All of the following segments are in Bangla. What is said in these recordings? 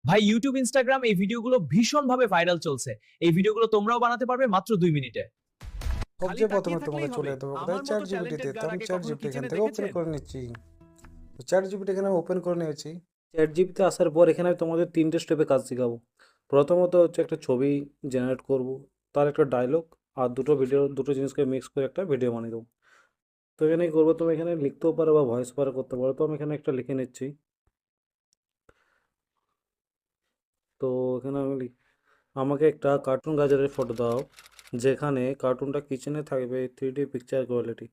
ভাই ইউটিউব ইনস্টাগ্রাম এই ভিডিওগুলো ভীষণভাবে ভাইরাল চলছে। এই ভিডিওগুলো তোমরাও বানাতে পারবে মাত্র 2 মিনিটে। খালি সবচেয়ে প্রথমে তাকিয়ে তোমাকে থাকলেই চলে হবে। যেতে হবে কোথায়, আমার চ্যাট মতো জিপিটিতে। ট্যালেন্টেড তো গার আমি আগে চ্যাট কখনো জিপিটি এখান কিচেনে থেকে ওপেন দেখেছেন? করে নিচ্ছি। তো চ্যাট জিপিটি এখানে ওপেন করে নিয়েছি। চ্যাট জিপিতে আসার পর এখানে আমি তোমাদের 3টে স্টেপে কাজ শেখাবো। প্রথমত হচ্ছে একটা ছবি জেনারেট করব, তার একটা ডায়লগ আর দুটো জিনিসকে মিক্স করে একটা ভিডিও বানিয়ে দেবো। তো এখানে কি করবো, তুমি এখানে লিখতেও পারো বা ভয়েস ওভার করতে পারো। তো আমি এখানে একটা লিখে নিচ্ছি। তো এখানে আমাকে একটা কার্টুন গাজরের ফটো দাও, যেখানে কার্টুনটা কিচেনে থাকবে 3D পিকচার কোয়ালিটি।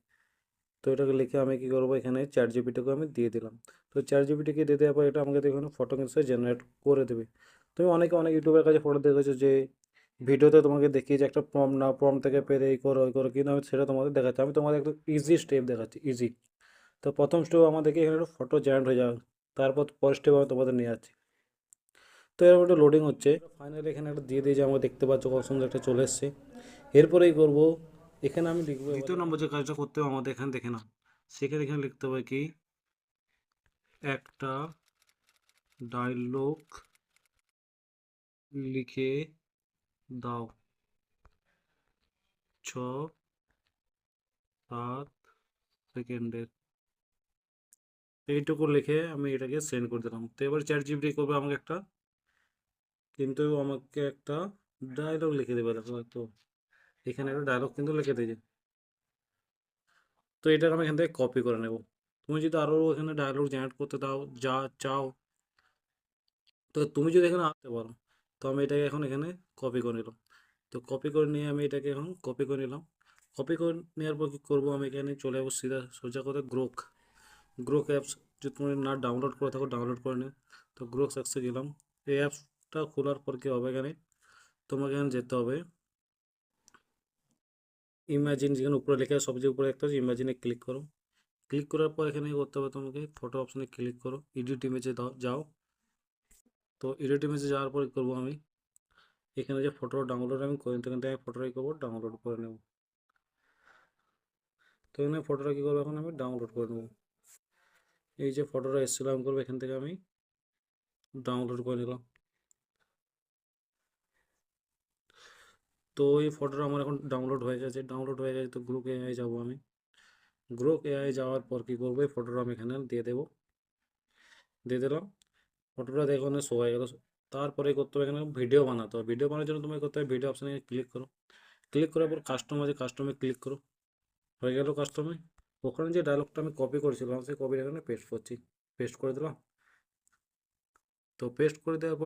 তো এটাকে লিখে আমি কি করবো, এখানে চ্যাট জিপিটিকে আমি দিয়ে দিলাম। তো চ্যাট জিপিটিকে দিয়ে দেওয়ার পর এটা আমাকে এখানে ফটো কিন্তু জেনারেট করে দেবে। তুমি অনেক ইউটিউবের কাছে ফটো দেখেছো যে ভিডিওতে তোমাকে দেখিয়ে যে একটা প্রম না, প্রম থেকে পেরে এই করো ওই করো, কিন্তু আমি সেটা তোমাদের দেখাচ্ছি। আমি তোমাদের একটা ইজি স্টেপ দেখাচ্ছি, ইজি। তো প্রথম স্টেপ আমাদেরকে এখানে একটা ফটো জেনারেট হয়ে যাবে, তারপর পরের স্টেপ আমি তোমাদের নিয়ে যাচ্ছি। তো এরকম একটা লোডিং হচ্ছে, ফাইনালি এখানে একটা দিয়ে দিয়ে যে আমরা দেখতে পাচ্ছ কত সুন্দর একটা চলে এসছে। এরপরেই করবো, এখানে আমি লিখবো দ্বিতীয় নম্বর যে কাজটা করতে হবে আমাদের এখানে দেখে নাও। সেখানে এখানে লিখতে হবে কি, একটা ডায়লগ লিখে দাও, 6-7 সেকেন্ডের। এইটুকু লিখে আমি এটাকে সেন্ড করে দিলাম। তো এবার চ্যাট জিপিটি করবে আমাকে একটা ডায়লগ লিখে দেবে। দেখো তো এখানে একটা ডায়লগ কিন্তু লিখে দিয়েছে। তো এটা আমি এখান থেকে কপি করে নেব। তুমি যদি আরও এখানে ডায়লগ জেনারেট করতে দাও যা চাও, তো তুমি যদি এখানে আনতে পারো। তো আমি এটাকে এখন এখানে কপি করে নিলাম। তো কপি করে নিয়ে আমি এটাকে এখন কপি করে নিলাম। কপি করে নেওয়ার পর কী করবো, আমি এখানে চলে যাবো সিধা সোজা কথা গ্রোক। গ্রোক অ্যাপস যদি তুমি না ডাউনলোড করে থাকো ডাউনলোড করে নিও। তো গ্রোক অ্যাপসে গেলাম। এই অ্যাপসটা খোলার পর কী হবে, এখানে তোমাকে এখানে যেতে হবে ইমাজিন, যেখানে উপরে লেখা আছে, সবচেয়ে উপরে একটা আছে ইমাজিনে ক্লিক করো। ক্লিক করার পর এখানে কী করতে হবে, তোমাকে ফটো অপশনে ক্লিক করো, এডিট ইমেজে যাও। তো এডিট ইমেজে যাওয়ার পর কী করবো, আমি এখানে যে ফটো ডাউনলোড আমি করি এখান থেকে আমি ফটোটাই করবো ডাউনলোড করে নেব। তো এখানে ফটোটা কী করবো, এখন আমি ডাউনলোড করে নেব। এই যে ফটোটা এসেছিলো আমি করবো এখান থেকে আমি ডাউনলোড করে নিলাম। তো এই ফটোটা আমার এখন ডাউনলোড হয়ে গেছে। তো গ্রুপ এআই যাবো আমি। গ্রুপ এআই যাওয়ার পর কী করবো, এই ফটোটা আমি এখানে দিয়ে দেবো। দিয়ে দিলাম। ফটোটা দেখো না শো হয়ে গেল। তারপরে করতে হবে, এখানে ভিডিও বানাতে হবে। ভিডিও বানানোর জন্য তুমি করতে হবে ভিডিও অপশানে ক্লিক করো। ক্লিক করার পর কাস্টম আছে, কাস্টমে ক্লিক করো। হয়ে গেল কাস্টমে। ওখানে যে ডায়লগটা আমি কপি করেছিলাম সেই কপিটা এখানে পেস্ট করছি। পেস্ট করে দিলাম। তো পেস্ট করে দেওয়ার পর